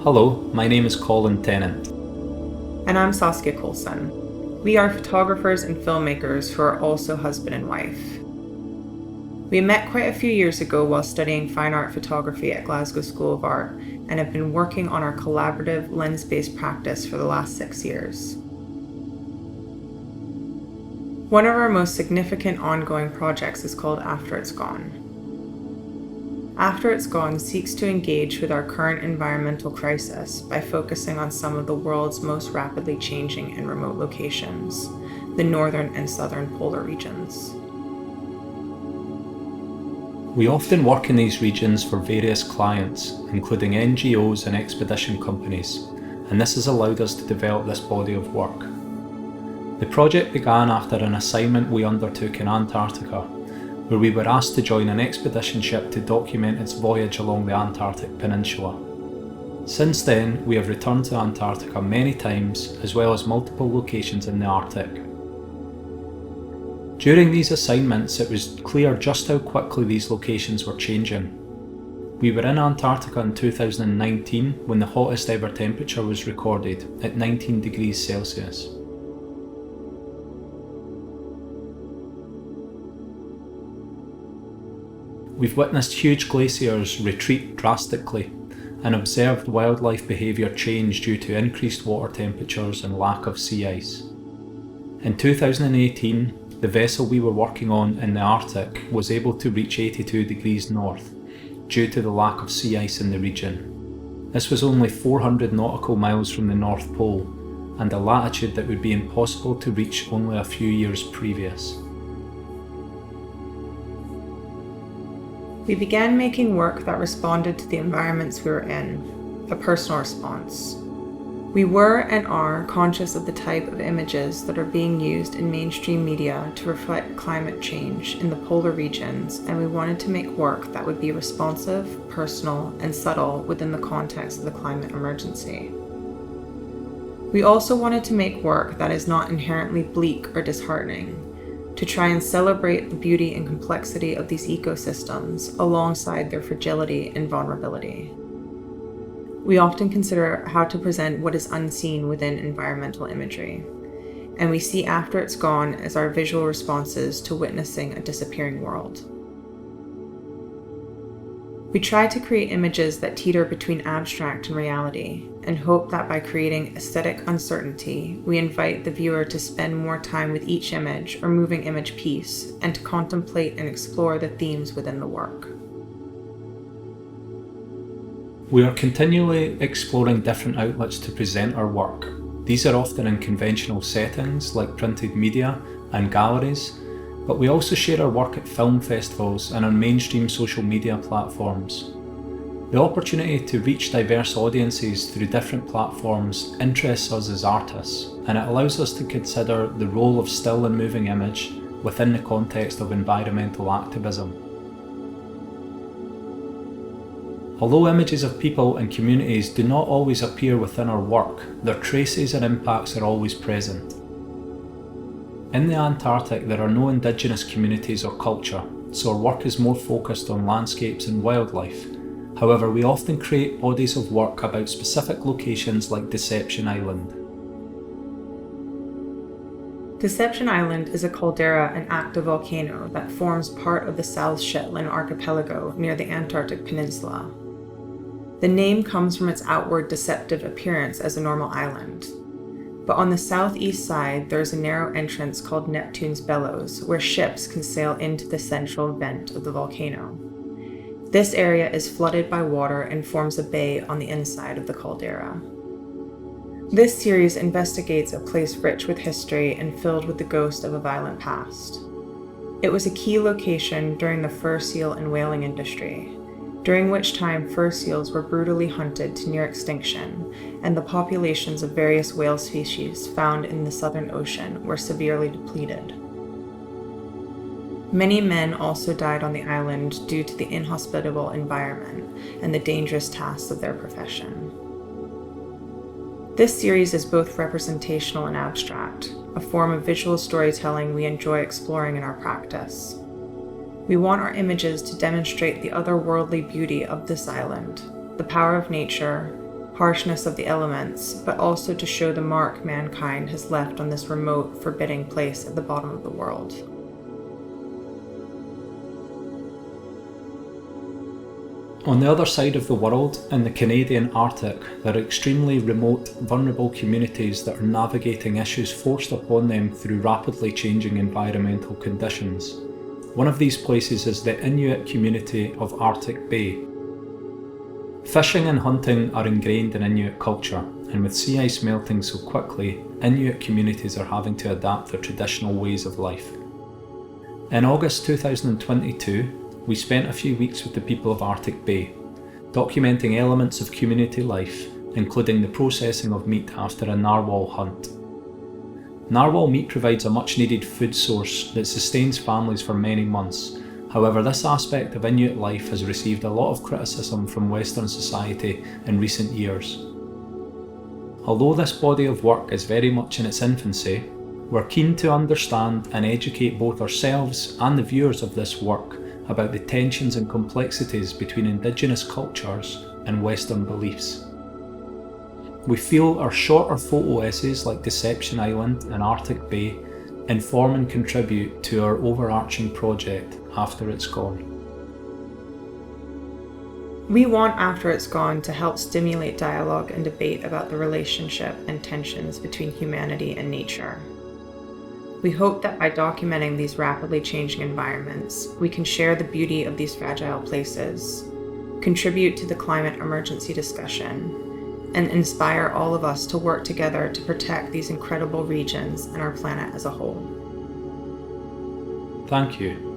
Hello, my name is Tennant. And I'm Coulson. We are photographers and filmmakers who are also husband and wife. We met quite a few years ago while studying fine art photography at Glasgow School of Art and have been working on our collaborative lens-based practice for the last 6 years. One of our most significant ongoing projects is called After It's Gone. After It's Gone seeks to engage with our current environmental crisis by focusing on some of the world's most rapidly changing and remote locations, the northern and southern polar regions. We often work in these regions for various clients, including NGOs and expedition companies, and this has allowed us to develop this body of work. The project began after an assignment we undertook in Antarctica, where we were asked to join an expedition ship to document its voyage along the Antarctic Peninsula. Since then, we have returned to Antarctica many times, as well as multiple locations in the Arctic. During these assignments, it was clear just how quickly these locations were changing. We were in Antarctica in 2019 when the hottest ever temperature was recorded at 19 degrees Celsius. We've witnessed huge glaciers retreat drastically and observed wildlife behaviour change due to increased water temperatures and lack of sea ice. In 2018, the vessel we were working on in the Arctic was able to reach 82 degrees north due to the lack of sea ice in the region. This was only 400 nautical miles from the North Pole and a latitude that would be impossible to reach only a few years previous. We began making work that responded to the environments we were in, a personal response. We were and are conscious of the type of images that are being used in mainstream media to reflect climate change in the polar regions, and we wanted to make work that would be responsive, personal, and subtle within the context of the climate emergency. We also wanted to make work that is not inherently bleak or disheartening, to try and celebrate the beauty and complexity of these ecosystems alongside their fragility and vulnerability. We often consider how to present what is unseen within environmental imagery, and we see After It's Gone as our visual responses to witnessing a disappearing world. We try to create images that teeter between abstract and reality, and hope that by creating aesthetic uncertainty, we invite the viewer to spend more time with each image or moving image piece, and to contemplate and explore the themes within the work. We are continually exploring different outlets to present our work. These are often in conventional settings like printed media and galleries, but we also share our work at film festivals and on mainstream social media platforms. The opportunity to reach diverse audiences through different platforms interests us as artists, and it allows us to consider the role of still and moving image within the context of environmental activism. Although images of people and communities do not always appear within our work, their traces and impacts are always present. In the Antarctic, there are no indigenous communities or culture, so our work is more focused on landscapes and wildlife. However, we often create bodies of work about specific locations like Deception Island. Deception Island is a caldera and active volcano that forms part of the South Shetland archipelago near the Antarctic Peninsula. The name comes from its outward deceptive appearance as a normal island. But on the southeast side, there is a narrow entrance called Neptune's Bellows, where ships can sail into the central vent of the volcano. This area is flooded by water and forms a bay on the inside of the caldera. This series investigates a place rich with history and filled with the ghost of a violent past. It was a key location during the fur seal and whaling industry, during which time fur seals were brutally hunted to near extinction, and the populations of various whale species found in the Southern Ocean were severely depleted. Many men also died on the island due to the inhospitable environment and the dangerous tasks of their profession. This series is both representational and abstract, a form of visual storytelling we enjoy exploring in our practice. We want our images to demonstrate the otherworldly beauty of this island, the power of nature, harshness of the elements, but also to show the mark mankind has left on this remote, forbidding place at the bottom of the world. On the other side of the world, in the Canadian Arctic, there are extremely remote, vulnerable communities that are navigating issues forced upon them through rapidly changing environmental conditions. One of these places is the Inuit community of Arctic Bay. Fishing and hunting are ingrained in Inuit culture, and with sea ice melting so quickly, Inuit communities are having to adapt their traditional ways of life. In August 2022, we spent a few weeks with the people of Arctic Bay, documenting elements of community life, including the processing of meat after a narwhal hunt. Narwhal meat provides a much needed food source that sustains families for many months. However, this aspect of Inuit life has received a lot of criticism from Western society in recent years. Although this body of work is very much in its infancy, we're keen to understand and educate both ourselves and the viewers of this work about the tensions and complexities between Indigenous cultures and Western beliefs. We feel our shorter photo essays like Deception Island and Arctic Bay inform and contribute to our overarching project After It's Gone. We want After It's Gone to help stimulate dialogue and debate about the relationship and tensions between humanity and nature. We hope that by documenting these rapidly changing environments, we can share the beauty of these fragile places, contribute to the climate emergency discussion, and inspire all of us to work together to protect these incredible regions and our planet as a whole. Thank you.